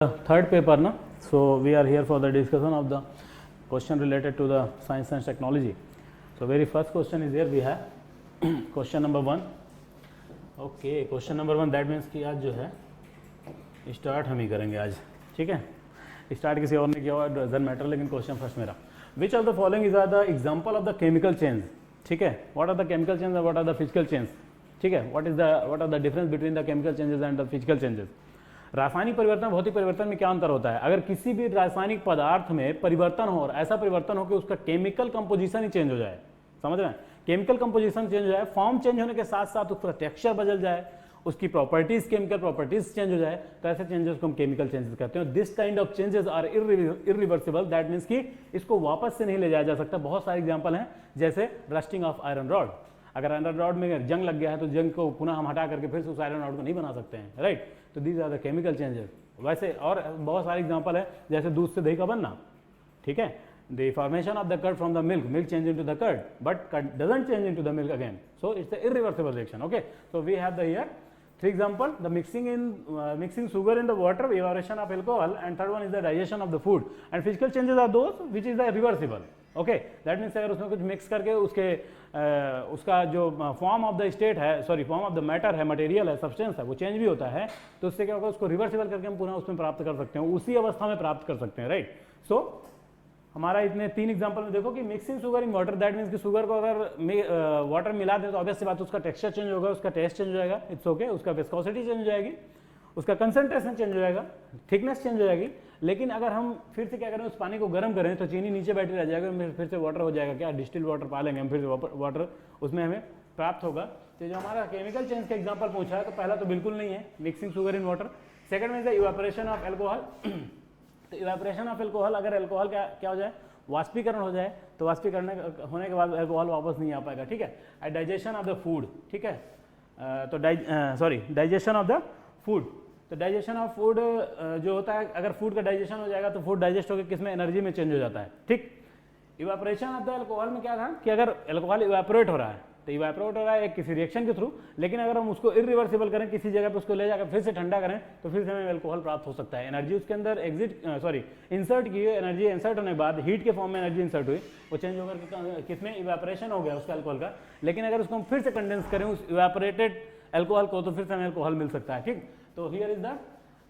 third paper na, so we are here for the discussion of the question related to the science and technology. So very first question is here we have question number 1. Okay, question number 1 that means कि आज जो है start हम ही करेंगे आज, ठीक है. Start किसी और ने किया हुआ डजंट मैटर, लेकिन क्वेश्चन फर्स्ट मेरा. Which of the following is are the example of the chemical change, ठीक है. What are the chemical change और what are the physical change, ठीक है. What are the difference between the chemical changes and the physical changes. रासायनिक परिवर्तन भौतिक परिवर्तन में क्या अंतर होता है. अगर किसी भी रासायनिक पदार्थ में परिवर्तन हो और ऐसा परिवर्तन हो कि उसका केमिकल कंपोजिशन ही चेंज हो जाए, समझ रहे हैं, केमिकल कंपोजिशन चेंज हो जाए, फॉर्म चेंज होने के साथ साथ उसका टेक्सचर बदल जाए, उसकी प्रॉपर्टीज केमिकल प्रॉपर्टीज चेंज हो जाए, तो ऐसे चेंजेस को हम केमिकल चेंजेस कहते हैं. This kind of changes are irreversible, that means कि इसको वापस से नहीं ले जाया जा सकता. बहुत सारे एग्जांपल हैं, जैसे रस्टिंग ऑफ आयरन रॉड. अगर आयरन रॉड में जंग लग गया है तो जंग को पुनः हम हटा करके फिर से उस आयरन रॉड को नहीं बना सकते हैं, राइट. तो these are the chemical changes. वैसे और बहुत सारे एग्जांपल है, जैसे दूध से दही का बनना, ठीक है. The formation of the curd from the milk, milk change into the curd, but curd doesn't change into the milk again. So it's the irreversible reaction. Okay, so we have the here 3 example, the mixing sugar in the water, evaporation of alcohol, and third one is the digestion of the food. And physical changes are those which is the reversible. Okay, that means अगर उसमें कुछ mix करके उसका जो form of the state है, sorry form of the matter है, material है, substance है, वो चेंज भी होता है, तो उससे क्या होगा, उसको रिवर्सिबल करके हम पुनः उसमें प्राप्त कर सकते हैं, उसी अवस्था में प्राप्त कर सकते हैं, राइट. सो हमारा इतने 3 एग्जांपल में देखो कि mixing sugar in water, that means कि शुगर को अगर वाटर मिला दें तो ऑब्वियस सी बात उसका टेक्सचर चेंज होगा, उसका टेस्ट चेंज हो जाएगा, इट्स ओके. उसका विस्कोसिटी चेंज हो जाएगी, उसका कंसंट्रेशन चेंज हो जाएगा, थिकनेस चेंज हो जाएगी. लेकिन अगर हम फिर से क्या करें, उस पानी को गर्म करें तो चीनी नीचे बैठी रह जाएगा, फिर से वाटर हो जाएगा, क्या डिस्टिल वाटर पा लेंगे हम, फिर से वाटर उसमें हमें प्राप्त होगा. तो जो हमारा केमिकल चेंज का एग्जाम्पल पूछा है, तो पहला तो बिल्कुल नहीं है mixing sugar in water. Second में इवेपोरेशन ऑफ एल्कोहल. तो इवेपोरेशन ऑफ एल्कोहल, अगर एल्कोहल क्या हो जाए, वाष्पीकरण हो जाए, तो वाष्पीकरण होने के बाद अल्कोहल वापस नहीं आ पाएगा, ठीक है. डाइजेशन ऑफ द फूड, ठीक है. तो डाइजेशन ऑफ द फूड. तो डाइजेशन ऑफ फूड जो होता है, अगर फूड का डाइजेशन हो जाएगा तो फूड डाइजेस्ट होकर किसमें, एनर्जी में चेंज हो जाता है, ठीक. इवेपोरेशन ऑफ द अल्कोहल में क्या था कि अगर अल्कोहल इवेपोरेट हो रहा है, तो इवेपोरेट हो रहा है एक किसी रिएक्शन के थ्रू, लेकिन अगर हम उसको इरिवर्सिबल करें, किसी जगह पे उसको ले जाकर फिर से ठंडा करें, तो फिर से हमें अल्कोहल प्राप्त हो सकता है. एनर्जी उसके अंदर इंसर्ट की, एनर्जी इंसर्ट होने के बाद हीट के फॉर्म में एनर्जी इंसर्ट हुई, वो चेंज होकर किसमें, इवेपोरेशन हो गया उसका अल्कोहल का. लेकिन अगर उसको हम फिर से कंडेंस करें उस इवेपोरेटेड अल्कोहल को, तो फिर से हमें अल्कोहल मिल सकता है, ठीक. तो हियर इज द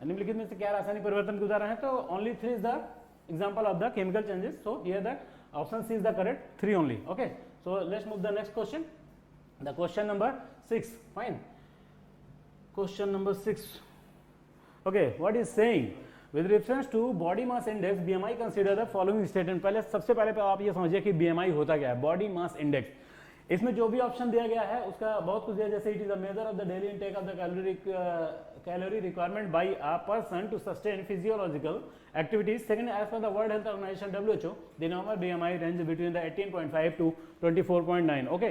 निम्नलिखित में से क्या रासायनिक परिवर्तन के उदाहरण है, तो only 3 is the example of the chemical changes. So here the option C is the correct, 3 only. Okay, so let's move the next question. The question number 6, fine. Question number 6. Okay, what is saying? With reference to body mass index, BMI consider the following statement. पहले सबसे पहले आप ये समझिए कि BMI होता क्या है, बॉडी मास इंडेक्स. इसमें जो भी ऑप्शन दिया गया है उसका बहुत कुछ दिया, जैसे it is a major of the daily intake of the calorie requirement by a person to sustain physiological activities. Second, as per the world health organisation WHO, the normal BMI range between the 18.5 to 24.9. Okay,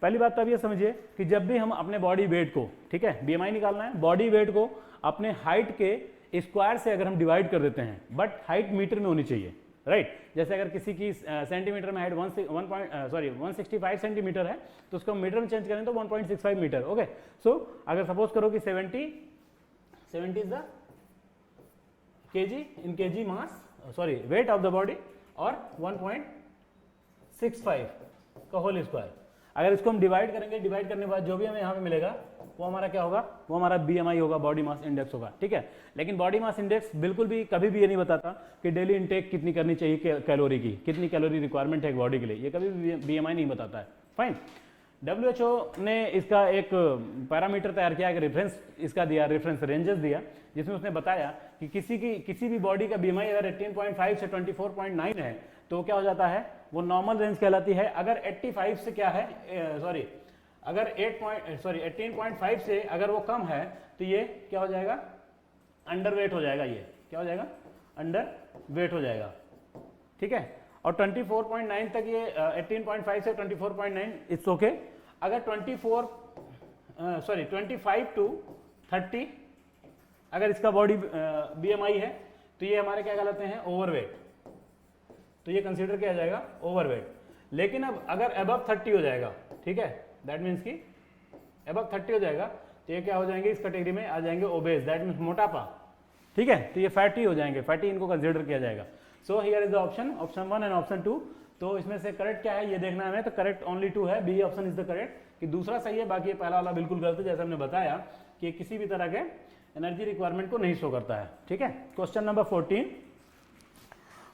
पहली बात तो अब ये समझिए कि जब भी हम अपने बॉडी वेट को, ठीक है, BMI निकालना है, बॉडी वेट को अपने हाइट के स्क्वायर से अगर हम डिवाइड कर देते हैं, बट हाइट मीटर में होनी चाहिए, राइट. जैसे अगर किसी की सेंटीमीटर में हाइट 165 सेंटीमीटर है, तो उसको मीटर में चेंज करें तो 1.65 मीटर. ओके, सो अगर सपोज करो कि 70 is the KG in KG mass, sorry weight of the body, और 1.65 का होल स्क्वायर. अगर इसको हम डिवाइड करेंगे, डिवाइड करने के बाद जो भी हमें यहाँ पे मिलेगा वो हमारा क्या होगा, वो हमारा BMI होगा, बॉडी मास इंडेक्स होगा, ठीक है. लेकिन बॉडी मास इंडेक्स बिल्कुल भी कभी भी ये नहीं बताता कि डेली इनटेक कितनी करनी चाहिए कैलोरी की, कितनी कैलोरी रिक्वायरमेंट है एक बॉडी के लिए, ये कभी भी BMI नहीं बताता है, फाइन. WHO ने इसका एक पैरामीटर तैयार किया, एक रेफरेंस इसका दिया, रेफरेंस रेंजेस दिया, जिसमें उसने बताया कि किसी भी बॉडी का BMI अगर 18.5 से 24.9 है तो क्या हो जाता है, वो नॉर्मल रेंज कहलाती है. अगर 85 से क्या है, अगर 18.5 से अगर वो कम है तो ये क्या हो जाएगा, अंडर वेट हो जाएगा. ये क्या हो जाएगा, अंडर वेट हो जाएगा, ठीक है. और 24.9 तक ये 18.5 से 24.9 इट्स ओके. अगर 25 टू 30 अगर इसका बॉडी BMI है तो ये हमारे क्या कहलाते हैं, ओवरवेट. तो ये कंसीडर किया जाएगा ओवरवेट. लेकिन अब अगर अबव 30 हो जाएगा, ठीक है, दैट मीन्स कि अबव 30 हो जाएगा, तो ये क्या हो जाएंगे, इस कैटेगरी में आ जाएंगे ओबेस, दैट मीन्स मोटापा. ठीक है, तो ये फैटी हो जाएंगे, फैटी इनको कंसिडर किया जाएगा। So here is the option 1 and option 2। तो इसमें से करेक्ट क्या है ये देखना है हमें, तो करेक्ट ओनली 2 है, B option is the correct, कि दूसरा सही है, बाकी ये पहला वाला बिल्कुल गलत है, जैसे हमने बताया कि किसी भी तरह के एनर्जी रिक्वायरमेंट को नहीं शो करता है। ठीक है, क्वेश्चन नंबर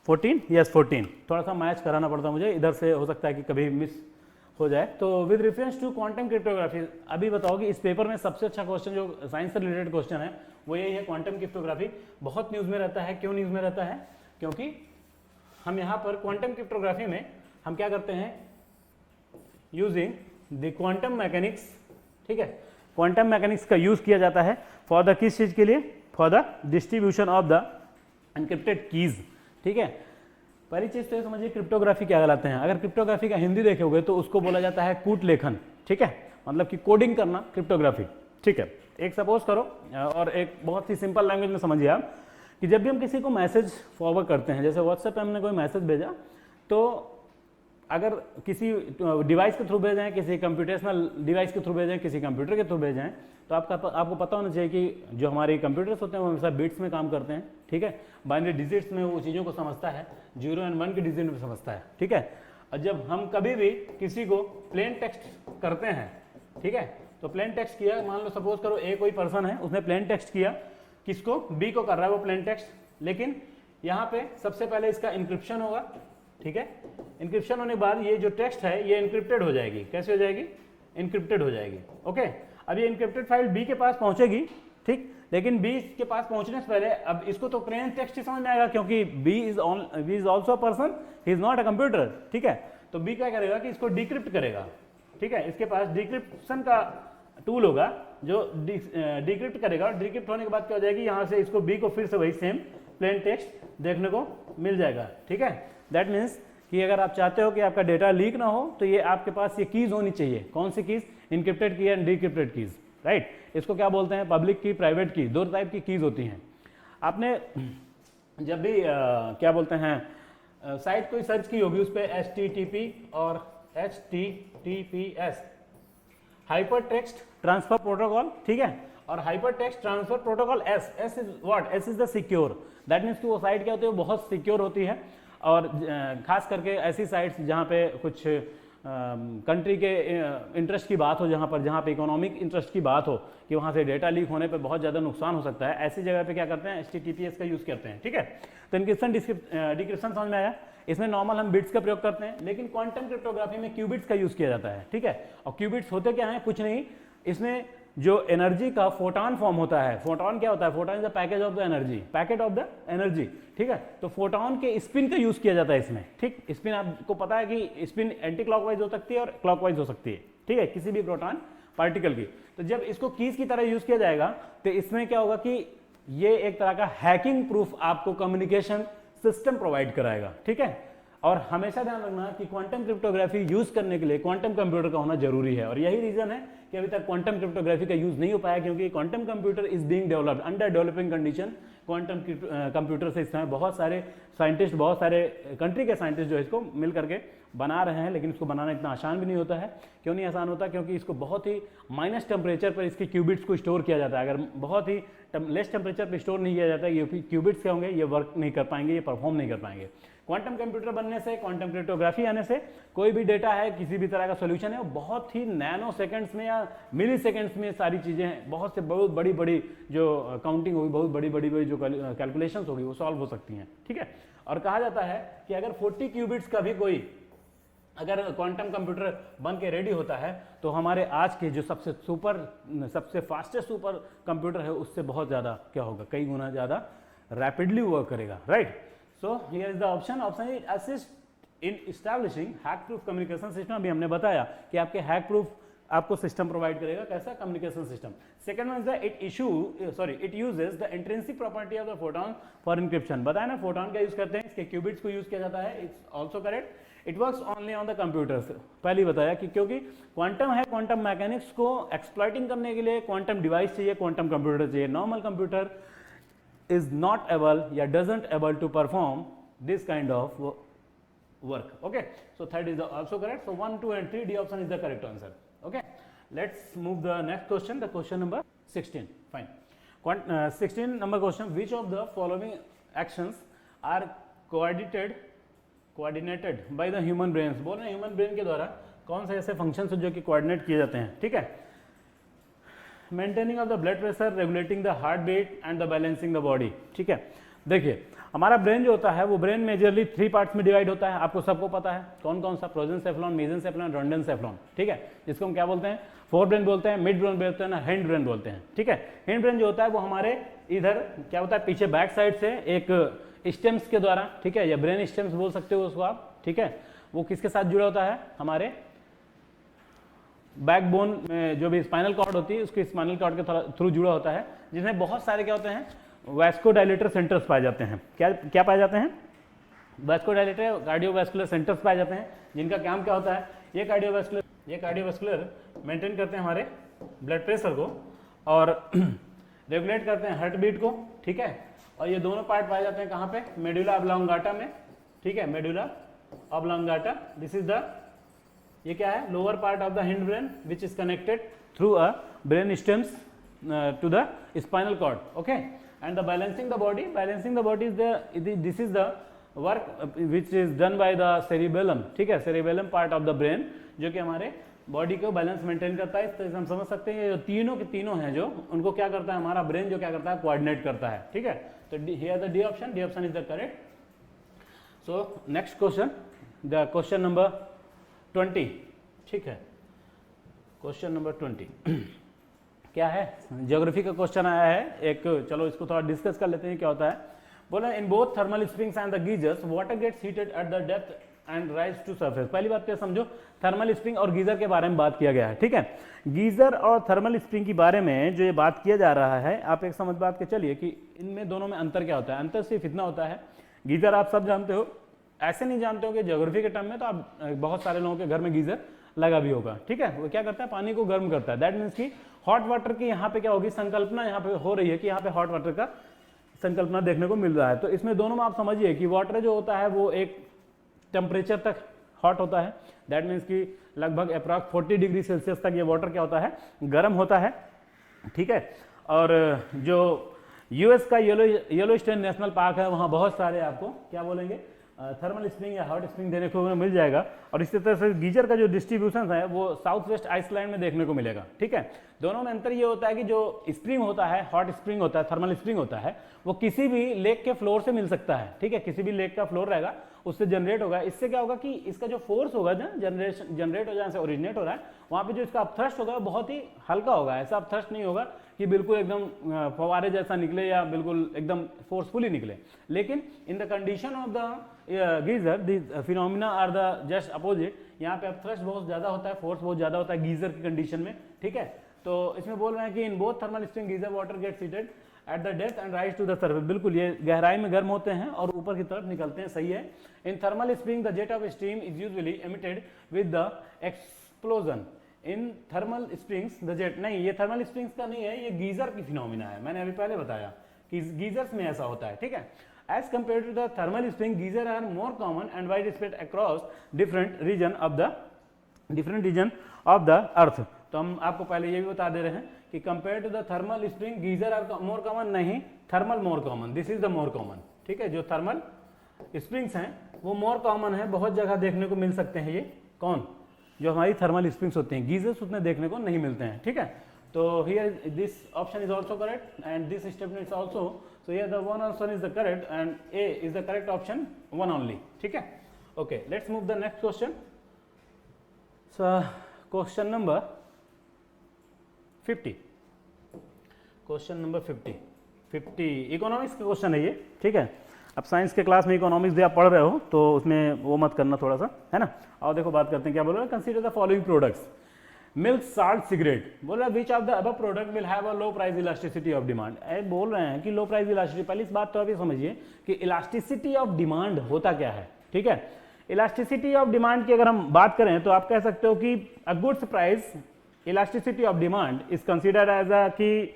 14 यस 14, थोड़ा सा मैच कराना पड़ता मुझे, इधर से हो सकता है कि कभी मिस हो जाए। तो with reference to quantum cryptography, अभी बताओ कि इस पेपर में सबसे अच्छा क्वेश्चन जो साइंस से रिलेटेड क्वेश्चन है वो यही है, क्वांटम क्रिप्टोग्राफी। बहुत न्यूज़ में रहता है, क्यों न्यूज़ में रहता है, क्योंकि हम यहाँ पर क्वांटम क्रिप्टोग्राफी में हम क्या करते हैं, यूजिंग द क्वांटम मैकेनिक्स। ठीक है, क्वांटम मैकेनिक्स का यूज किया जाता है फॉर द किस चीज के लिए, for the distribution of the encrypted keys. ठीक है, पहली चीज तो ये समझिए क्रिप्टोग्राफी क्या कहलाते हैं। अगर क्रिप्टोग्राफी का हिंदी देखोगे तो उसको बोला जाता है कूट लेखन। ठीक है, मतलब कि कोडिंग करना क्रिप्टोग्राफी। ठीक है, एक सपोज करो और एक बहुत ही सिंपल लैंग्वेज में समझिए आप कि जब भी हम किसी को मैसेज फॉरवर्ड करते हैं, जैसे व्हाट्सएप पे हमने कोई मैसेज भेजा, तो अगर किसी डिवाइस के थ्रू भेजें, किसी कंप्यूटेशनल डिवाइस के थ्रू भेजें, किसी कंप्यूटर के थ्रू भेजें, तो आपको पता होना चाहिए कि जो हमारे कंप्यूटर्स होते हैं वो हमेशा बिट्स में काम करते हैं। ठीक है, बाइनरी डिजिट्स में वो चीज़ों को समझता है, 0 और 1 के डिजिट में समझता है। ठीक है, और जब हम कभी भी किसी को प्लेन टेक्स्ट करते हैं, ठीक है, तो प्लेन टेक्स्ट किया, मान लो सपोज करो ए कोई पर्सन है, उसने प्लेन टेक्स्ट किया, किसको, बी को कर रहा है वो प्लेन टेक्स्ट, लेकिन यहाँ पे सबसे पहले इसका इंक्रिप्शन होगा। ठीक है, इंक्रिप्शन होने के बाद ये जो टेक्स्ट है ये इंक्रिप्टेड हो जाएगी। कैसे हो जाएगी, इंक्रिप्टेड हो जाएगी। ओके, अब ये इंक्रिप्टेड फाइल बी के पास पहुंचेगी। ठीक, लेकिन बी के पास पहुंचने से पहले अब इसको तो प्लेन टेक्स्ट ही समझ में आएगा, क्योंकि B is also a person, he is not a computer. ठीक है, तो बी क्या करेगा कि इसको डिक्रिप्ट करेगा। ठीक है, इसके पास डिक्रिप्शन का टूल होगा जो डिक्रिप्ट करेगा, और डिक्रिप्ट होने के बाद क्या हो जाएगी, यहाँ से इसको बी को फिर से वही सेम प्लेन टेक्स्ट देखने को मिल जाएगा। ठीक है, दैट मीन्स कि अगर आप चाहते हो कि आपका डेटा लीक ना हो तो ये आपके पास ये कीज होनी चाहिए। कौन सी कीज, इनक्रिप्टेड की एंड डिक्रिप्टेड कीज। राइट, इसको क्या बोलते हैं, पब्लिक की, प्राइवेट की, 2 टाइप की कीज होती हैं। आपने जब भी क्या बोलते हैं साइट कोई सर्च की होगी, उस पर HTTP और HTTPS hyper text transfer protocol. ठीक है, और hyper text transfer protocol S is what, S is the secure. That means कि वो साइट क्या होती है, बहुत सिक्योर होती है, और खास करके ऐसी साइट्स जहाँ पे कुछ कंट्री के इंटरेस्ट की बात हो, जहाँ पे इकोनॉमिक इंटरेस्ट की बात हो कि वहाँ से डेटा लीक होने पे बहुत ज़्यादा नुकसान हो सकता है, ऐसी जगह पे क्या करते हैं, HTTPS का यूज़ करते हैं। ठीक है, तो इंक्रिप्शन डिक्रिप्शन समझ में आया। इसमें नॉर्मल हम बिट्स का प्रयोग करते हैं, लेकिन क्वांटम क्रिप्टोग्राफी में क्यूबिट्स का यूज़ किया जाता है। ठीक है, और क्यूबिट्स होते क्या हैं, कुछ नहीं, इसमें जो एनर्जी का फोटॉन फॉर्म होता है। फोटॉन क्या होता है, photon is the package of the energy, packet of the energy. ठीक है, तो फोटॉन के स्पिन का यूज किया जाता है इसमें। ठीक, स्पिन आपको पता है कि स्पिन एंटी क्लॉकवाइज हो सकती है और क्लॉकवाइज हो सकती है। ठीक है, किसी भी प्रोटॉन पार्टिकल की। तो जब इसको कीज की तरह यूज किया जाएगा तो इसमें क्या होगा कि ये एक तरह का हैकिंग प्रूफ आपको कम्युनिकेशन सिस्टम प्रोवाइड कराएगा। ठीक है, और हमेशा ध्यान रखना कि क्वांटम क्रिप्टोग्राफी यूज करने के लिए क्वांटम कंप्यूटर का होना जरूरी है, और यही रीजन है कि अभी तक क्वांटम क्रिप्टोग्राफी का यूज नहीं हो पाया, क्योंकि quantum computer is being developed under developing condition. Quantum computer से इस समय बहुत सारे साइंटिस्ट, बहुत सारे कंट्री के साइंटिस्ट जो इसको मिल करके बना रहे हैं, लेकिन इसको बनाना इतना आसान भी नहीं होता है। क्यों नहीं आसान होता, क्योंकि इसको बहुत ही माइनस टेम्परेचर पर इसके क्यूबिट्स को स्टोर किया जाता है। अगर बहुत ही लेस टेम्परेचर पर स्टोर नहीं किया जाता है, ये क्यूबिट्स क्या होंगे, ये वर्क नहीं कर पाएंगे, ये परफॉर्म नहीं कर पाएंगे। क्वांटम कंप्यूटर बनने से, क्वांटम क्रिप्टोग्राफी आने से कोई भी डेटा है, किसी भी तरह का सॉल्यूशन है, वो बहुत ही नैनो सेकंड्स में या मिली सेकंड्स में सारी चीज़ें हैं, बहुत बड़ी बड़ी जो काउंटिंग होगी, बहुत बड़ी बड़ी जो कैलकुलेशंस होगी वो सॉल्व हो सकती हैं। ठीक है, और कहा जाता है कि अगर 40 क्यूबिट्स का भी कोई अगर क्वांटम कंप्यूटर बन के रेडी होता है तो हमारे आज के जो सबसे फास्टेस्ट सुपर कंप्यूटर है उससे बहुत ज़्यादा क्या होगा, कई गुना ज़्यादा रैपिडली वर्क करेगा। Right, so here is the option is assist in establishing hack proof communication system। अभी हमने बताया कि आपके हैक प्रूफ आपको सिस्टम प्रोवाइड करेगा, कैसा, communication system. Second one is the it uses the intrinsic property of the photon for encryption. बताया ना, फोटॉन का यूज करते हैं, इसके क्यूबिट्स को यूज किया जाता है। It's also correct, it works only on the computers. पहले बताया कि क्योंकि क्वांटम है, क्वांटम मैकेनिक्स को एक्सप्लॉइटिंग करने के लिए क्वांटम डिवाइस चाहिए, क्वांटम कंप्यूटर चाहिए। Normal computer is not able या doesn't able to perform this kind of work. Okay, so third is also correct. So 1, 2 and 3 D option is the correct answer. Okay, let's move the next question, the question number 16. Fine. 16 number question, which of the following actions are coordinated by the human brain. बोल रहे हैं human brain के द्वारा कौन से ऐसे functions जो कि कोऑर्डिनेट किए जाते हैं, ठीक है। Maintaining of the blood pressure, regulating the heart beat and the balancing the body, ठीक है। देखिए हमारा ब्रेन जो होता है वो ब्रेन मेजरली 3 पार्ट्स में डिवाइड होता है, आपको सबको पता है कौन कौन सा, प्रोजेंसेफ्लॉन, मेसेंसेफ्लॉन, रोडेंसेफ्लॉन, ठीक है, जिसको हम क्या बोलते हैं, फोर ब्रेन बोलते हैं, मिड ब्रेन बोलते हैं ना, हैंड ब्रेन बोलते हैं, ठीक है। हैंड ब्रेन जो होता है वो हमारे इधर क्या होता है, पीछे बैक साइड से एक स्टेम्स के द्वारा, ठीक है, या ब्रेन स्टेम्स बोल सकते हो उसको आप, ठीक है। वो किसके साथ जुड़ा होता है, हमारे बैकबोन में जो भी स्पाइनल कॉर्ड होती है उसके स्पाइनल कॉर्ड के थ्रू जुड़ा होता है, जिसमें बहुत सारे क्या होते हैं, वैस्कोडाइलेटर सेंटर्स पाए जाते हैं। क्या पाए जाते हैं, वैस्कोडाइलेटर कार्डियोवैस्कुलर सेंटर्स पाए जाते हैं, जिनका काम क्या होता है, ये कार्डियोवैस्कुलर मेंटेन करते हैं हमारे ब्लड प्रेशर को और रेगुलेट करते हैं हार्ट बीट को, ठीक है। और ये दोनों पार्ट पाए जाते हैं कहाँ पे, मेडुला ऑब्लोंगाटा में, ठीक है, medulla oblongata. This is the, ये क्या है, lower part of the hind brain which is connected through a brain stems to the spinal cord, okay. And the balancing the body is this is the work which is done by the cerebellum, ठीक है, cerebellum part of the brain जो कि हमारे body को balance maintain करता है। तो हम समझ सकते हैं ये तीनों के तीनों हैं जो, उनको क्या करता है हमारा ब्रेन, जो क्या करता है, कोऑर्डिनेट करता है, ठीक है। तो here the D option is the correct. So next question, the question number 20, ठीक है, क्वेश्चन नंबर 20 क्या है, ज्योग्राफी का क्वेश्चन आया है एक, चलो इसको थोड़ा डिस्कस कर लेते हैं क्या होता है। बोला in both thermal springs and the geysers water gets heated at the depth and rise to surface. पहली बात क्या समझो, थर्मल स्प्रिंग और गीजर के बारे में बात किया गया है, ठीक है। गीजर और थर्मल स्प्रिंग के बारे में जो ये बात किया जा रहा है, आप एक समझ बात के चलिए कि इनमें दोनों में अंतर क्या होता है। अंतर सिर्फ इतना होता है, गीजर आप सब जानते हो, ऐसे नहीं जानते हो कि ज्योग्राफी के टर्म में तो आप बहुत सारे लोगों के घर में गीजर लगा भी होगा, ठीक है। वो क्या करता है, पानी को गर्म करता है। दैट मीन्स कि हॉट वाटर की यहाँ पे क्या होगी, संकल्पना यहाँ पे हो रही है कि यहाँ पे हॉट वाटर का संकल्पना देखने को मिल रहा है। तो इसमें दोनों में आप समझिए कि वाटर जो होता है वो एक टेम्परेचर तक हॉट होता है। दैट मीन्स कि लगभग अप्रॉक्स 40 डिग्री सेल्सियस तक ये वाटर क्या होता है, गर्म होता है, ठीक है। और जो यूएस का येलोस्टोन नेशनल पार्क है, वहाँ बहुत सारे आपको क्या बोलेंगे, थर्मल स्प्रिंग या हॉट स्प्रिंग देखने को मिल जाएगा। और इसी तरह से गीजर का जो डिस्ट्रीब्यूशन है वो साउथ वेस्ट आइसलैंड में देखने को मिलेगा, ठीक है। दोनों में अंतर ये होता है कि जो स्प्रिंग होता है, हॉट स्प्रिंग होता है, थर्मल स्प्रिंग होता है, वो किसी भी लेक के फ्लोर से मिल सकता है, ठीक है। किसी भी लेक का फ्लोर रहेगा उससे जनरेट होगा। इससे क्या होगा कि इसका जो फोर्स होगा ना, जनरेट हो जाने से ओरिजिनेट हो रहा है, वहाँ पे जो इसका अपथ्रस्ट होगा वो बहुत ही हल्का होगा। ऐसा अपथ्रस्ट नहीं होगा कि बिल्कुल एकदम फवारे जैसा निकले या बिल्कुल एकदम फोर्सफुली निकले। लेकिन in the condition of the geyser the phenomena are the just opposite. यहाँ पे अपथ्रस्ट बहुत ज्यादा होता है, फोर्स बहुत ज्यादा होता है गीजर की कंडीशन में, ठीक है। तो इसमें बोल रहे हैं कि in both thermal spring geyser water gets heated at the depth and rise to the surface. बिल्कुल ये गहराई में गर्म होते हैं और ऊपर की तरफ निकलते हैं, सही है। In thermal spring the jet of steam is usually emitted with the explosion. In thermal springs the jet, नहीं ये थर्मल स्प्रिंग्स का नहीं है, ये गीजर की फिनोमिना है। मैंने अभी पहले बताया कि गीजर्स में ऐसा होता है, ठीक है। As compare to the thermal spring, geyser are more common and wide spread across different region of the earth. तो हम आपको पहले ये भी बता दे रहे हैं कि compare to the thermal spring geyser are more common, नहीं thermal more common, this is the more common, ठीक है। जो थर्मल स्प्रिंग्स हैं वो मोर कॉमन है, बहुत जगह देखने को मिल सकते हैं। ये कौन, जो हमारी थर्मल स्प्रिंग्स होती हैं, गीजर्स उतने देखने को नहीं मिलते हैं, ठीक है। तो here this option is also correct and this statement is also, so here the one answer is the correct and A is the correct option, one only, ठीक है। Okay, let's move the next question. So question number 50, question number 50 economics का question है ये, ठीक है। अब science के class में इकोनॉमिक्स भी आप पढ़ रहे हो तो उसमें वो मत करना थोड़ा सा, है ना। और देखो बात करते हैं, क्या बोल रहे हैं, consider the following products, milk, salt, cigarette. बोल रहा है विच of the above product will have a low price elasticity of demand. बोल रहे हैं कि लो प्राइस इलास्टिसिटी, पहली इस बात तो अभी समझिए कि इलास्टिसिटी ऑफ डिमांड होता क्या है, ठीक है। इलास्टिसिटी ऑफ डिमांड की अगर हम बात करें तो आप कह सकते हो कि अ goods price elasticity of demand is considered as a key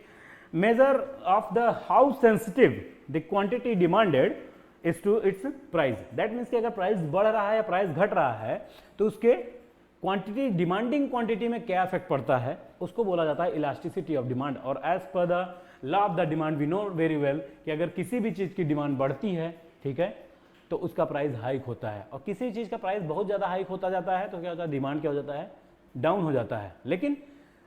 measure of the how sensitive the quantity demanded is to its price. That means कि अगर प्राइस बढ़ रहा है या प्राइस घट रहा है तो उसके क्वांटिटी, डिमांडिंग क्वांटिटी में क्या इफेक्ट पड़ता है, उसको बोला जाता है इलास्टिसिटी ऑफ डिमांड। और as per the law of the demand we know very well कि अगर किसी भी चीज़ की डिमांड बढ़ती है, ठीक है, तो उसका प्राइस हाइक होता है, और किसी चीज़ का प्राइस बहुत ज़्यादा हाइक होता जाता है तो क्या होता है, डिमांड क्या हो जाता है, डाउन हो जाता है। लेकिन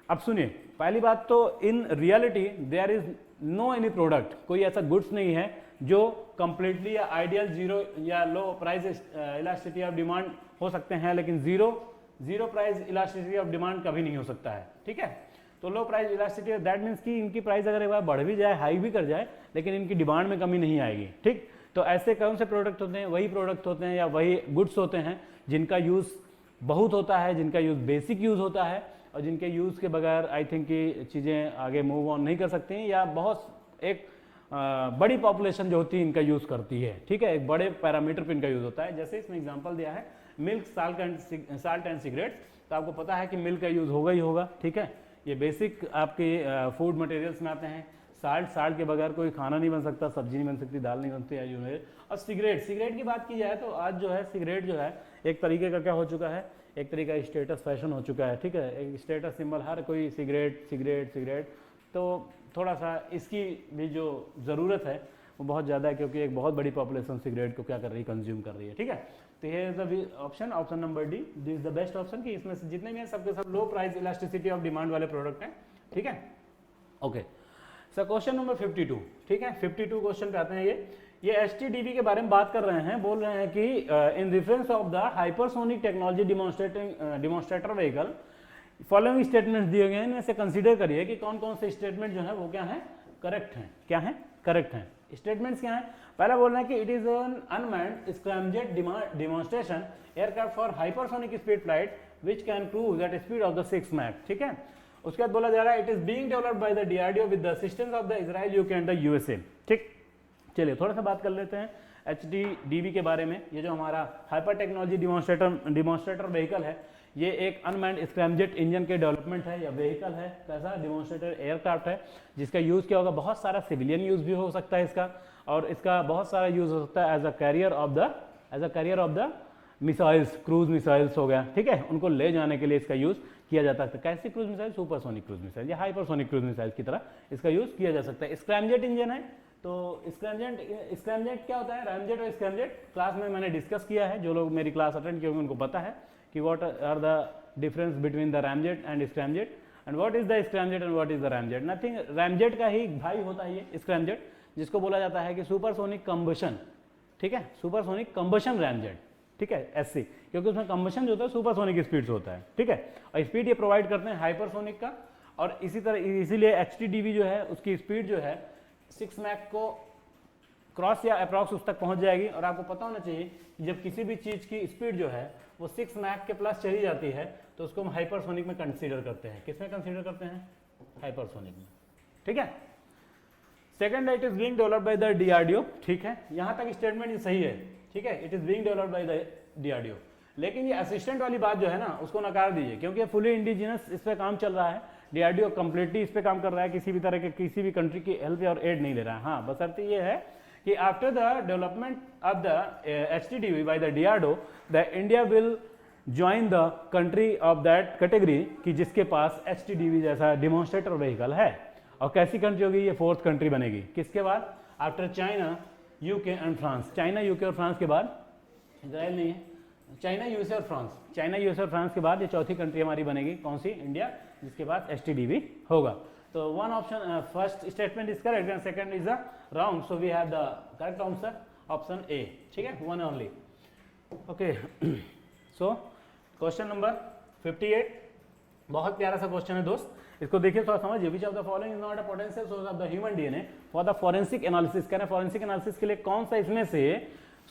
अब सुनिए, पहली बात तो in reality there is no any product, कोई ऐसा गुड्स नहीं है जो कंप्लीटली या आइडियल जीरो या लो प्राइस इलास्टिसिटी ऑफ डिमांड हो सकते हैं, लेकिन zero price elasticity of demand कभी नहीं हो सकता है, ठीक है। तो लो प्राइस इलास्टिसिटी दैट मीन्स कि इनकी प्राइस अगर एक बार बढ़ भी जाए, हाई भी कर जाए, लेकिन इनकी डिमांड में कमी नहीं आएगी, ठीक। तो ऐसे कौन से प्रोडक्ट होते हैं, वही प्रोडक्ट होते हैं या वही गुड्स होते हैं जिनका यूज़ बहुत होता है, जिनका यूज़ बेसिक यूज़ होता है, और जिनके यूज़ के बगैर आई थिंक कि चीज़ें आगे मूव ऑन नहीं कर सकती हैं, या बहुत एक बड़ी पॉपुलेशन जो होती है इनका यूज़ करती है, ठीक है, एक बड़े पैरामीटर पर इनका यूज़ होता है। जैसे इसमें एग्जांपल दिया है मिल्क, साल्ट एंड सिगरेट्स, तो आपको पता है कि मिल्क का यूज़ होगा ही होगा, ठीक है, ये बेसिक आपके फूड मटेरियल्स में आते हैं। साल्ट के बगैर कोई खाना नहीं बन सकता, सब्जी नहीं बन सकती, दाल नहीं बनती है, और सिगरेट की बात की जाए तो आज जो है सिगरेट जो है एक तरीके का क्या हो चुका है, एक तरीका स्टेटस फैशन हो चुका है, ठीक है, एक स्टेटस सिंबल, हर कोई सिगरेट। तो थोड़ा सा इसकी भी जो ज़रूरत है वो बहुत ज़्यादा है, क्योंकि एक बहुत बड़ी पॉपुलेशन सिगरेट को क्या कर रही है, कंज्यूम कर रही है, ठीक है। तो ये is the option number D, this is the best option, कि इसमें से जितने भी हैं सबके सब लो प्राइस इलास्टिसिटी ऑफ डिमांड वाले प्रोडक्ट हैं, ठीक है। ओके सर, क्वेश्चन नंबर 52, ठीक है, 52 क्वेश्चन पे आते हैं। ये HTDV के बारे में बात कर रहे हैं, बोल रहे हैं कि in reference of the hypersonic technology demonstrator vehicle following statements दिए गए हैं, इनमें से कंसीडर करिए कि कौन कौन से स्टेटमेंट जो है वो क्या है, करेक्ट हैं, क्या है, करेक्ट हैं। स्टेटमेंट्स क्या है, पहला बोल रहे हैं कि it is an unmanned scramjet demonstration aircraft for hypersonic speed flight which can cruise at speed of the 6 mach, ठीक है। उसके बाद बोला जा रहा है it is being developed by the DRDO with the assistance of the Israel, UK and the USA, ठीक। चलिए थोड़ा सा बात कर लेते हैं HTDV के बारे में। ये जो हमारा हाइपर टेक्नोलॉजी डिमॉन्स्ट्रेटर व्हीकल है, ये एक अनमैन्ड स्क्रैमजेट इंजन के डेवलपमेंट है या व्हीकल है, कैसा डिमॉन्स्ट्रेटर एयरक्राफ्ट है, जिसका यूज़ क्या होगा, बहुत सारा सिविलियन यूज़ भी हो सकता है इसका, और इसका बहुत सारा यूज़ हो सकता है as a carrier of the missiles, cruise missiles हो गया, ठीक है, उनको ले जाने के लिए इसका यूज़ किया जाता है। कैसी cruise missile, supersonic cruise missile या हाइपरसोनिक क्रूज मिसाइल की तरह इसका यूज़ किया जा सकता है। स्क्रैमजेट इंजन है, तो स्क्रैमजेट क्या होता है, रैमजेट और स्क्रैमजेट क्लास में मैंने डिस्कस किया है, जो लोग मेरी क्लास अटेंड किए होंगे उनको पता है कि what are the difference between the ramjet and scramjet, and what is the scramjet and what is the ramjet. Nothing, ramjet का ही भाई होता है ये स्क्रैमजेट, जिसको बोला जाता है कि सुपरसोनिक कंबशन, ठीक है, सुपरसोनिक कंबशन रैमजेट, ठीक है, SC, क्योंकि उसमें कंबशन जो होता है सुपरसोनिक स्पीड से होता है, ठीक है, और स्पीड ये प्रोवाइड करते हैं हाइपरसोनिक का, और इसी तरह इसीलिए HTDV जो है उसकी स्पीड जो है 6 मैक को क्रॉस या अप्रॉक्स उस तक पहुंच जाएगी। और आपको पता होना चाहिए कि जब किसी भी चीज़ की स्पीड जो है वो 6 मैक के प्लस चली जाती है तो उसको हम हाइपरसोनिक में कंसीडर करते हैं। किसमें कंसीडर करते हैं, हाइपरसोनिक में, ठीक है। Second, it is being developed by the DRDO, ठीक है, यहां तक स्टेटमेंट सही है, ठीक है, it is being developed by the DRDO। लेकिन ये असिस्टेंट वाली बात जो है ना उसको नकार दीजिए, क्योंकि फुली इंडिजिनस इस पे काम चल रहा है, DRDO कंप्लीटली इस पे काम कर रहा है, किसी भी तरह के किसी भी कंट्री की हेल्प और एड नहीं ले रहा है। हाँ, बशर्ते ये है कि after the development of the HTDV bye the DRDO, the India will join the country of that category, कि जिसके पास HTDV जैसा डिमॉन्स्ट्रेटर व्हीकल है। और कैसी कंट्री होगी, ये 4th कंट्री बनेगी, किसके बाद, after China, UK and France. China, UK और फ्रांस के बाद, इजराइल नहीं है, चाइना, USA और फ्रांस, चाइना, USA और फ्रांस के बाद ये चौथी कंट्री हमारी बनेगी, कौन सी, इंडिया, जिसके पास HTDV होगा। तो one option, first statement is correct and second is the wrong, so we have the correct answer option A, ठीक है, one only. Okay, so question number 58, बहुत प्यारा सा क्वेश्चन है दोस्त, इसको देखिए थोड़ा समझिए। विच of the following is not a potential source of the human DNA for the forensic analysis. कह रहे हैं फॉरेंसिक एनालिसिस के लिए कौन सा इसमें से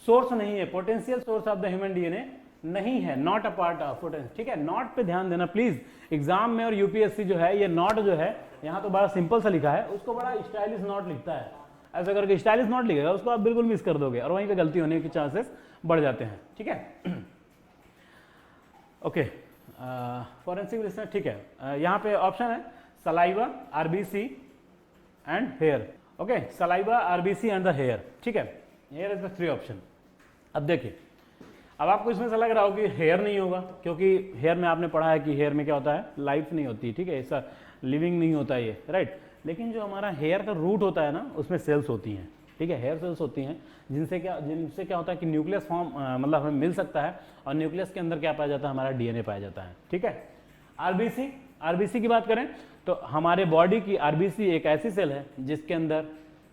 सोर्स नहीं है, potential source of the human DNA नहीं है, not a part of potential, ठीक है। नॉट पे ध्यान देना प्लीज, एग्जाम में और UPSC जो है ये नॉट जो है यहाँ तो बड़ा सिंपल सा लिखा है, उसको बड़ा स्टाइलिश नॉट लिखता है, ऐसा करके स्टाइलिश नॉट लिखेगा, उसको आप बिल्कुल मिस कर दोगे और वहीं पे गलती होने के चांसेस बढ़ जाते हैं, ठीक है। ओके, फॉरेंसिक रिसर्च, ठीक है, यहाँ पे ऑप्शन है saliva, RBC and hair. Okay, saliva, RBC and the hair, ठीक है, हेयर इज द 3 ऑप्शन। अब देखिए, अब आपको इसमें से लग रहा हो कि हेयर नहीं होगा, क्योंकि हेयर में आपने पढ़ा है कि हेयर में क्या होता है, लाइफ नहीं होती, ठीक है, ऐसा लिविंग नहीं होता ये, राइट। लेकिन जो हमारा हेयर का रूट होता है ना, उसमें सेल्स होती हैं, ठीक है, हेयर सेल्स होती हैं, जिनसे क्या होता है कि न्यूक्लियस फॉर्म मतलब हमें मिल सकता है, और न्यूक्लियस के अंदर क्या पाया जाता है, हमारा डीएनए पाया जाता है, ठीक है। आरबीसी की बात करें तो हमारे बॉडी की आरबीसी एक ऐसी सेल है जिसके अंदर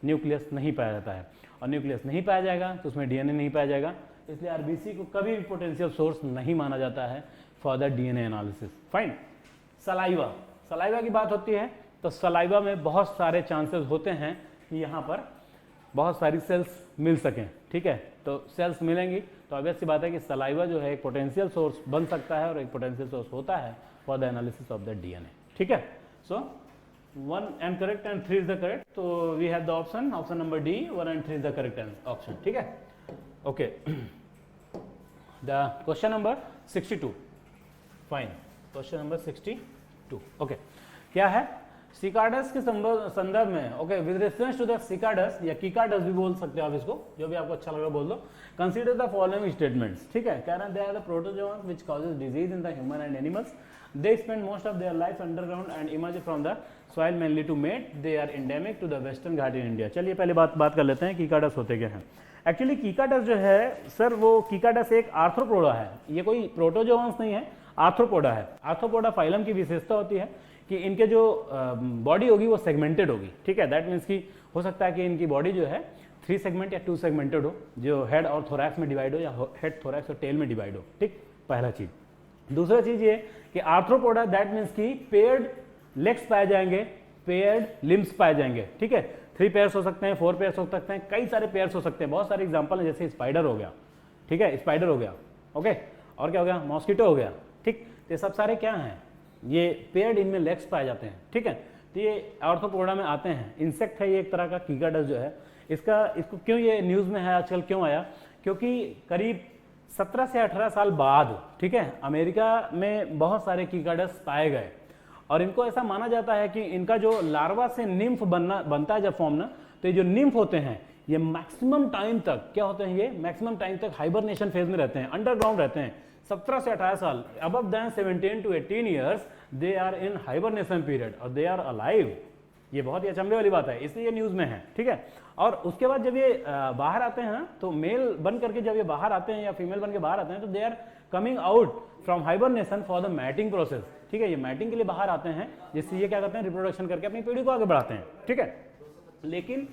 न्यूक्लियस नहीं पाया जाता है, और न्यूक्लियस नहीं पाया जाएगा तो उसमें डीएनए नहीं पाया जाएगा, इसलिए आरबीसी को कभी भी पोटेंशियल सोर्स नहीं माना जाता है for the DNA analysis. Fine. Saliva की बात होती है तो सलाइवा में बहुत सारे चांसेस होते हैं कि यहाँ पर बहुत सारी सेल्स मिल सकें, ठीक है। तो सेल्स मिलेंगी तो ऑब्वियस सी बात है कि सलाइवा जो है एक पोटेंशियल सोर्स बन सकता है और एक पोटेंशियल सोर्स होता है for the analysis of the DNA, ठीक है। सो 1 and correct and 3 is the correct, so we have the option number D, 1 and 3 is the correct option, ठीक है। Okay. The question number 62. Fine. Question number 62. Okay. क्या है? Cicadas के संदर्भ में, okay, with reference to the cicadas या cicadas भी बोल सकते हो आप इसको, जो भी आपको अच्छा लग रहा है बोल दो। कंसीडर द फॉलोइंग स्टेटमेंट्स, ठीक है। कह रहे हैं they are the protozoas which causes disease in the human and animals, they spend most of their life underground and emerge from the soil mainly to mate, they are endemic to the Western Ghat in India. चलिए पहले बात कर लेते हैं किकाडस होते क्या हैं। Actually किकाडस जो है सर, वो किकाडस एक आर्थ्रोपोडा है, ये कोई प्रोटोजोआस नहीं है, आर्थ्रोपोडा है। आर्थ्रोपोडा फाइलम की विशेषता होती है कि इनके जो बॉडी होगी वो सेगमेंटेड होगी, ठीक है। दैट मीन्स कि हो सकता है कि इनकी बॉडी जो है 3 सेगमेंट या 2 सेगमेंटेड हो, जो हेड और थोरैक्स में डिवाइड हो या हेड, थोरैक्स और टेल में डिवाइड हो, ठीक, पहला चीज। दूसरा चीज ये कि आर्थ्रोपोडा दैट मीन्स कि पेयर्ड लेग्स पाए जाएंगे, पेयर्ड लिम्स पाए जाएंगे, ठीक है। 3 पेयर्स हो सकते हैं, 4 पेयर्स हो सकते हैं, कई सारे पेयर्स हो सकते हैं, बहुत सारे एग्जाम्पल है, जैसे स्पाइडर हो गया, ठीक है, स्पाइडर हो गया, ओके, और क्या हो गया, मॉस्किटो हो गया, ठीक। तो सब सारे क्या हैं, ये पेयर्ड इनमें लेग्स पाए जाते हैं, ठीक है। तो ये आर्थ्रोपोडा में आते हैं, इंसेक्ट है ये एक तरह का किकाडस जो है। इसको क्यों ये न्यूज़ में है आजकल, क्यों आया, क्योंकि करीब 17 से 18 साल बाद, ठीक है, अमेरिका में बहुत सारे किकाडस पाए गए, और इनको ऐसा माना जाता है कि इनका जो लार्वा से निम्फ बनता है जब फॉर्म ना, तो ये जो निम्फ होते हैं ये मैक्सिमम टाइम तक क्या होते हैं, ये मैक्सिमम टाइम तक हाइबरनेशन फेज में रहते हैं, अंडरग्राउंड रहते हैं। 17 से 18 साल, above than 17 to 18 years, they are in hibernation period और they are alive। ये बहुत ही अचंभे वाली बात है, इसलिए ये न्यूज में है, ठीक है। और उसके बाद जब ये बाहर आते हैं ना, तो मेल बन करके जब ये बाहर आते हैं या फीमेल बन के बाहर आते हैं, तो they are coming out from hibernation for the mating process, ठीक है। ये मैटिंग के लिए बाहर आते हैं, जिससे ये क्या करते हैं, रिप्रोडक्शन करके अपनी पीढ़ी को आगे बढ़ाते हैं, ठीक है। लेकिन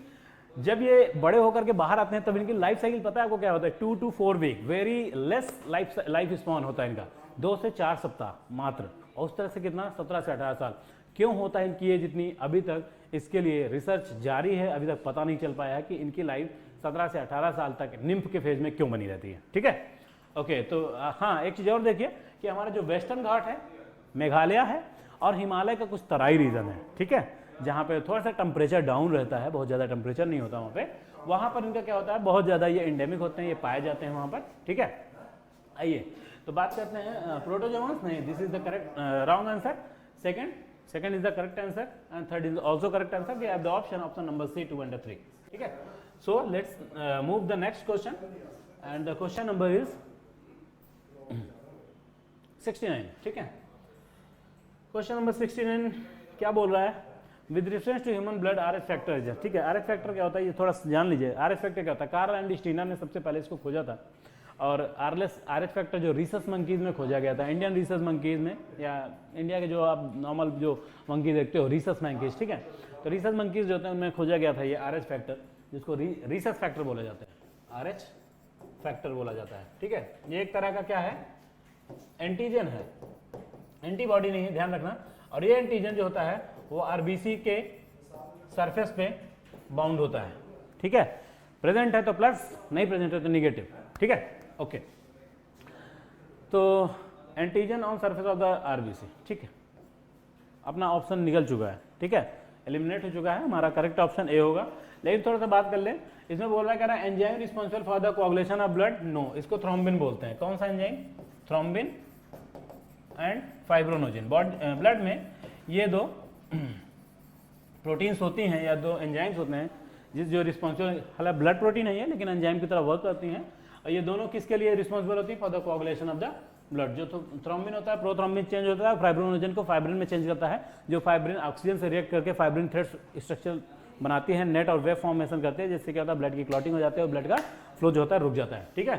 जब ये बड़े होकर के बाहर आते हैं तब इनकी लाइफ साइकिल पता है आपको क्या होता है, 2 to 4 week, very less life span होता है इनका, 2 से 4 सप्ताह मात्र। और उस तरह से कितना, 17 से 18 साल। क्यों होता है इनकी ये जितनी, अभी तक इसके लिए रिसर्च जारी है, अभी तक पता नहीं चल पाया है कि इनकी लाइफ 17 से 18 साल तक निम्फ के फेज में क्यों बनी रहती है, ठीक है। ओके, तो हाँ, एक चीज और देखिए कि हमारा जो वेस्टर्न घाट है, मेघालय है और हिमालय का कुछ तराई रीजन है, ठीक है, जहाँ पे थोड़ा सा टेम्परेचर डाउन रहता है, बहुत ज़्यादा टेम्परेचर नहीं होता वहाँ पर इनका क्या होता है, बहुत ज़्यादा ये एंडेमिक होते हैं, ये पाए जाते हैं वहाँ पर, ठीक है। आइए तो बात करते हैं प्रोटोजोआस, नहीं, this is the correct wrong answer, second is the correct answer and third is also correct answer. We have the option number C 2 and 3, ठीक है। So let's move the next question and the question number is 69, ठीक है। Question number 69 क्या बोल रहा है, with reference to human blood Rh factor, ठीक है। आरएच फैक्टर क्या होता है, ये थोड़ा जान लीजिए। आरएच फैक्टर क्या होता है, कार्ल एंड स्टीनर ने सबसे पहले इसको खोजा था, और आरएच फैक्टर जो रिसस मंकीज में खोजा गया था, इंडियन रिसस मंकीज में, या इंडिया के जो आप नॉर्मल जो मंकी देखते हो रिसस मंकीज, ठीक है। तो रिसस मंकीज जो होते हैं उनमें खोजा गया था ये आरएच फैक्टर, जिसको रिसस फैक्टर बोला जाता है, आरएच फैक्टर बोला जाता है, ठीक है। ये एक तरह का क्या है, एंटीजन है, एंटीबॉडी नहीं है, ध्यान रखना। और ये एंटीजन जो होता है वो आरबीसी के सरफेस पे बाउंड होता है, ठीक है। प्रेजेंट है तो प्लस, नहीं प्रेजेंट है तो निगेटिव, ठीक है। ओके, तो antigen on surface of the RBC, ठीक है। अपना ऑप्शन निकल चुका है, ठीक है, एलिमिनेट हो चुका है, हमारा करेक्ट ऑप्शन ए होगा। लेकिन थोड़ा सा बात कर ले, इसमें बोल रहा है, कह रहा है enzyme responsible for the coagulation of blood, no, इसको थ्रोम्बिन बोलते हैं। कौन सा enzyme, thrombin and fibrinogen. Blood में ये दो प्रोटीन्स होती हैं या दो एंजाइम्स होते हैं जो रिस्पॉन्सिबल, हालांकि ब्लड प्रोटीन है ये, लेकिन एंजाइम की तरह वर्क करती हैं, और ये दोनों किसके लिए रिस्पॉन्सिबल होती है, for the coagulation of the blood. जो थ्रोम्बिन होता है प्रोथ्रोम्बिन चेंज होता है, फाइब्रिनोजन को फाइब्रिन में चेंज करता है। जो फाइब्रिन ऑक्सीजन से रिएक्ट करके फाइब्रिन थ्रेड्स स्ट्रक्चर बनाती है, नेट और वेव फॉर्मेशन करते हैं, जिससे क्या होता है ब्लड की क्लॉटिंग हो जाती है और ब्लड का फ्लो जो होता है रुक जाता है। ठीक है,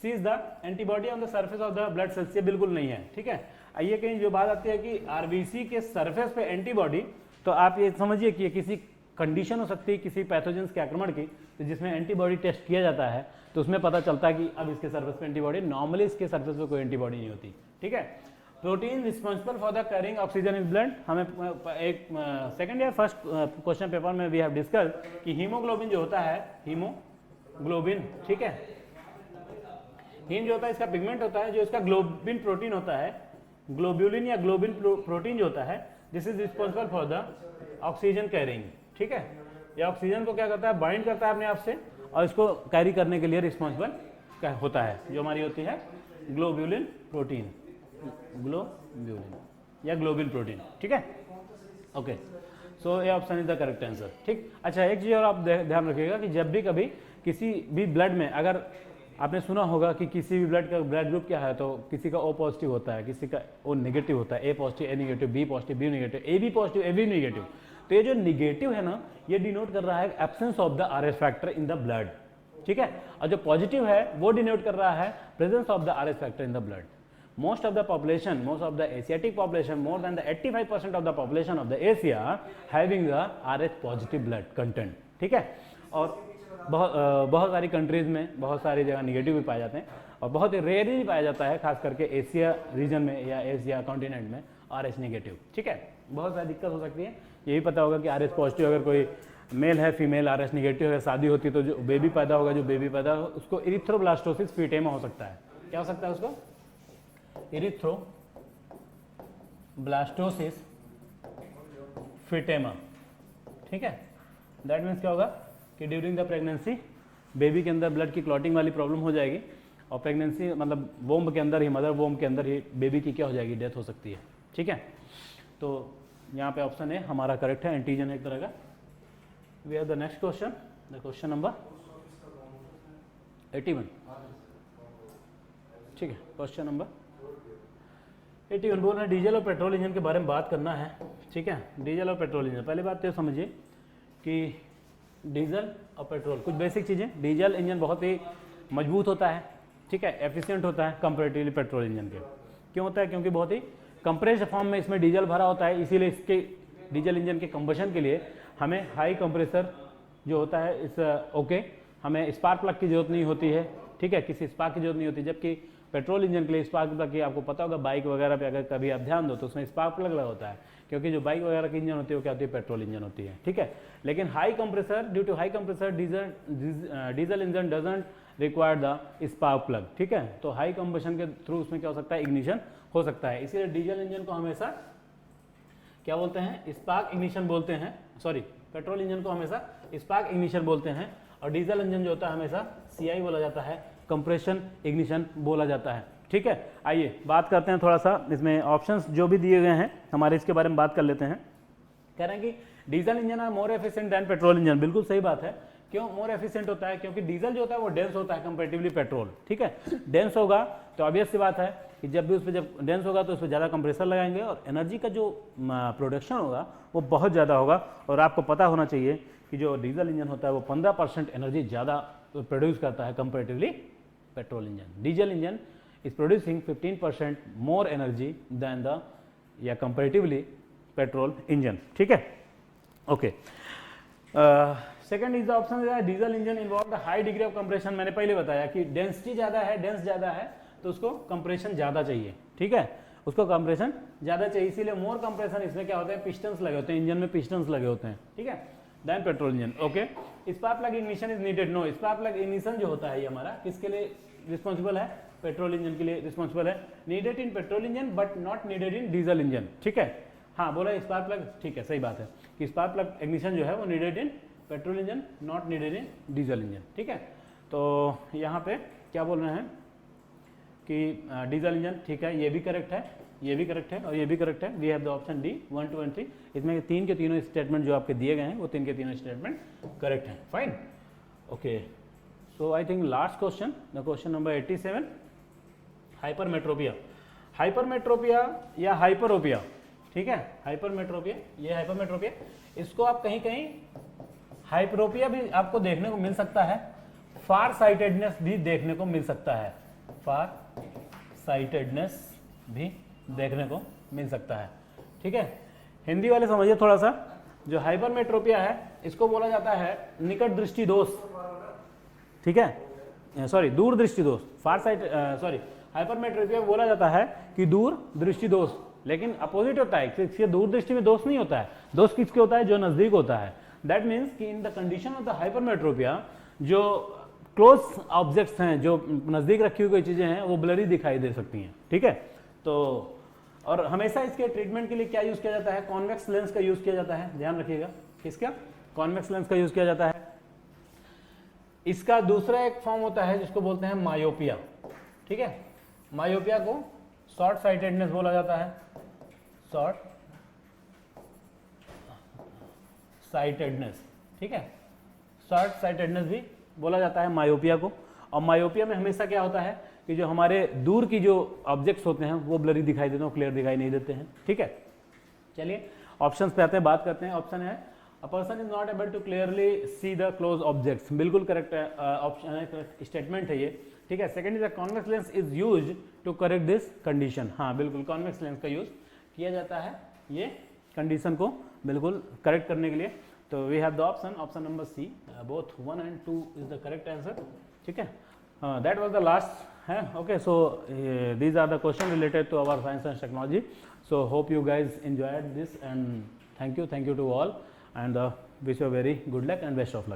C is the antibody on the surface of the blood cells, ये बिल्कुल नहीं है। ठीक है, आइए कहीं जो बात आती है कि आरबीसी के सरफेस पे एंटीबॉडी, तो आप ये समझिए कि ये किसी कंडीशन हो सकती है किसी पैथोजेंस के आक्रमण की, तो जिसमें एंटीबॉडी टेस्ट किया जाता है तो उसमें पता चलता है कि अब इसके सरफेस पे एंटीबॉडी, नॉर्मली इसके सरफेस पे कोई एंटीबॉडी नहीं होती। ठीक है, protein responsible for the carrying oxygen in blood, हमें एक second year first question paper में वी हैव डिस्कस कि हीमोग्लोबिन जो होता है, हीमोग्लोबिन, ठीक है, हीम जो होता है इसका पिगमेंट होता है, जो इसका ग्लोबिन प्रोटीन होता है, ग्लोब्यूलिन या ग्लोबिन प्रोटीन जो होता है, this is responsible for the oxygen carrying. ठीक है, ये ऑक्सीजन को क्या करता है, बाइंड करता है अपने आप से और इसको कैरी करने के लिए रिस्पॉन्सिबल होता है, जो हमारी होती है ग्लोब्यूलिन प्रोटीन, ग्लोब्यूलिन या ग्लोबिन प्रोटीन। ठीक है, ओके, सो ये option is the correct answer. ठीक, अच्छा एक चीज और आप ध्यान रखिएगा कि जब भी कभी किसी भी ब्लड में, अगर आपने सुना होगा कि किसी भी ब्लड का ब्लड ग्रुप क्या है, तो किसी का ओ पॉजिटिव होता है, किसी का ओ नेगेटिव होता है, A positive A negative, B positive B negative, A B positive A B negative, तो ये जो निगेटिव है ना, ये डिनोट कर रहा है absence of the RS factor in the blood. ठीक है, और जो पॉजिटिव है वो डिनोट कर रहा है presence of the RS factor in the blood. Most of the population, most of the Asiatic population, more than the 85% of the population of the Asia having the RH positive blood content. ठीक है, और बहुत सारी countries में बहुत सारी जगह negative भी पाए जाते हैं और बहुत ही रेयरली पाया जाता है, खास करके एशिया रीजन में या एशिया कॉन्टिनेंट में RH नेगेटिव। ठीक है, बहुत सारी दिक्कत हो सकती है, यही पता होगा कि RH पॉजिटिव अगर कोई मेल है, फीमेल RH नेगेटिव है, शादी होती है तो जो बेबी पैदा होगा, जो बेबी पैदा हो उसको इरिथ्रोब्लास्टोसिस फीटेमा हो सकता है। क्या हो सकता है उसको? इरिथ्रोब्लास्टोसिस फीटेमा। ठीक है, दैट मीन्स क्या होगा कि ड्यूरिंग द प्रेगनेंसी बेबी के अंदर ब्लड की क्लॉटिंग वाली प्रॉब्लम हो जाएगी और प्रेगनेंसी मतलब वोम्ब के अंदर ही, मदर वोम्ब के अंदर ही बेबी की क्या हो जाएगी, डेथ हो सकती है। ठीक है, तो यहाँ पे ऑप्शन है हमारा करेक्ट है, एंटीजन एक तरह का। We have the next question, the question number 81। ठीक है, क्वेश्चन नंबर 81 बोल रहे हैं डीजल और पेट्रोल इंजन के बारे में बात करना है। ठीक है, डीजल और पेट्रोल इंजन, पहली बात तो समझिए कि डीजल और पेट्रोल कुछ बेसिक चीज़ें। डीजल इंजन बहुत ही मजबूत होता है, ठीक है, एफिशिएंट होता है कंपैरेटिवली पेट्रोल इंजन के। क्यों होता है? क्योंकि बहुत ही कंप्रेस्ड फॉर्म में इसमें डीजल भरा होता है, इसीलिए इसके डीजल इंजन के कंबशन के लिए हमें हाई कंप्रेसर जो होता है इस हमें स्पार्क प्लग की जरूरत नहीं होती है। ठीक है, किसी स्पार्क की जरूरत नहीं होती, जबकि पेट्रोल इंजन के लिए स्पार्क प्लग की आपको पता होगा, बाइक वगैरह पे अगर कभी आप ध्यान दो तो उसमें स्पार्क प्लग लगा होता है, क्योंकि जो बाइक वगैरह की इंजन होती है वो क्या होती है, पेट्रोल इंजन होती है। ठीक है, लेकिन high compressor, due to high compressor diesel engine doesn't require the spark plug. ठीक है, तो हाई कंबशन के थ्रू उसमें क्या हो सकता है, इग्निशन हो सकता है। इसीलिए डीजल इंजन को हमेशा क्या बोलते हैं, स्पार्क इग्निशन बोलते हैं। सॉरी, पेट्रोल इंजन को हमेशा स्पार्क इग्निशन बोलते हैं और डीजल इंजन जो होता है हमेशा CI बोला जाता है, कंप्रेशन इग्निशन बोला जाता है। ठीक है, आइए बात करते हैं थोड़ा सा, इसमें ऑप्शंस जो भी दिए गए हैं हमारे इसके बारे में बात कर लेते हैं। कह रहे हैं कि diesel engine are more efficient than petrol engine. बिल्कुल सही बात है। क्यों मोर एफिशिएंट होता है? क्योंकि डीजल जो होता है वो डेंस होता है कंपैरेटिवली पेट्रोल। ठीक है, डेंस होगा तो ऑब्वियस सी बात है कि जब भी उस पर जब डेंस होगा तो उस पर ज़्यादा कंप्रेसर लगाएंगे और एनर्जी का जो प्रोडक्शन होगा वो बहुत ज़्यादा होगा। और आपको पता होना चाहिए कि जो डीजल इंजन होता है वो 15% एनर्जी ज़्यादा प्रोड्यूस करता है comparatively petrol engine. Diesel engine is producing 15% more energy than the या comparatively petrol engine। ठीक है, okay. Second is the option diesel engine involve the high degree of compression. मैंने पहले बताया कि डेंसिटी ज़्यादा है, डेंस ज़्यादा है तो उसको कंप्रेशन ज़्यादा चाहिए। ठीक है, उसको कंप्रेशन ज़्यादा चाहिए, इसीलिए मोर कंप्रेशन। इसमें क्या होता है, पिस्टन्स लगे होते हैं, इंजन में पिस्टन्स लगे होते हैं। ठीक है, then petrol engine. Okay, spark plug ignition is needed. No, spark plug ignition जो होता है ये हमारा किसके लिए रिस्पॉन्सिबल है, पेट्रोल इंजन के लिए रिस्पॉन्सिबल है। Needed in petrol engine but not needed in diesel engine. ठीक है, हाँ बोला स्पार्क प्लग, ठीक है सही बात है कि स्पार्क प्लग इग्निशन जो है वो needed in petrol engine, not needed in diesel engine. ठीक है, तो यहाँ पे क्या बोल रहे हैं कि डीजल इंजन, ठीक है, ये भी करेक्ट है, ये भी करेक्ट है और ये भी करेक्ट है। We have the option D 1, 2 and 3। इसमें तीन के तीनों स्टेटमेंट जो आपके दिए गए हैं वो तीन के तीनों स्टेटमेंट करेक्ट हैं। Fine, okay. So I think last question, the question number 87, hypermetropia. Hypermetropia या हाइपरोपिया, ठीक है, हाइपरमेट्रोपिया, ये हाइपरमेट्रोपिया, इसको आप कहीं कहीं हाइपरोपिया भी आपको देखने को मिल सकता है, फार साइटेडनेस भी देखने को मिल सकता है, फार साइटेडनेस भी देखने को मिल सकता है, ठीक है। हिंदी वाले समझिए थोड़ा सा, जो हाइपरमेट्रोपिया है इसको बोला जाता है निकट दृष्टि दोष, ठीक है, सॉरी दूर दृष्टि दोष, फार साइट सॉरी हाइपरमेट्रोपिया बोला जाता है कि दूर दृष्टि दोष, लेकिन अपोजिट होता है, किसके दूर दृष्टि में दोष नहीं होता है, दोष किसके होता है, जो नजदीक होता है। दैट मीन्स कि इन the condition of the hypermetropia जो क्लोज ऑब्जेक्ट्स हैं, जो नजदीक रखी हुई कोई चीजें हैं, वो ब्लरी दिखाई दे सकती हैं, ठीक है। तो और हमेशा इसके ट्रीटमेंट के लिए क्या यूज किया जाता है, कॉन्वेक्स लेंस का यूज किया जाता है, ध्यान रखिएगा, किसका, कॉन्वेक्स लेंस का यूज किया जाता है। इसका दूसरा एक फॉर्म होता है जिसको बोलते हैं मायोपिया, ठीक है, मायोपिया को शॉर्ट साइटेडनेस बोला जाता है, शॉर्ट साइटेडनेस, ठीक है, शॉर्ट साइटेडनेस भी बोला जाता है मायोपिया को। और मायोपिया में हमेशा क्या होता है कि जो हमारे दूर की जो ऑब्जेक्ट्स होते हैं वो ब्लरी दिखाई देते हैं, क्लियर दिखाई नहीं देते हैं, ठीक है। चलिए ऑप्शंस पे आते हैं, बात करते हैं। ऑप्शन है a person is not able to clearly see the close objects, बिल्कुल करेक्ट ऑप्शन स्टेटमेंट है ये, ठीक है। Second is a convex lens is used to correct this condition, हाँ बिल्कुल कॉन्वेक्स लेंस का यूज किया जाता है ये कंडीशन को बिल्कुल करेक्ट करने के लिए। तो we have the option number C, both 1 and 2 is the correct answer, ठीक है। दैट वाज द लास्ट है, okay. So these are the question related to our science and technology. So hope you guys enjoyed this and thank you to all and wish you a very good luck and best of luck.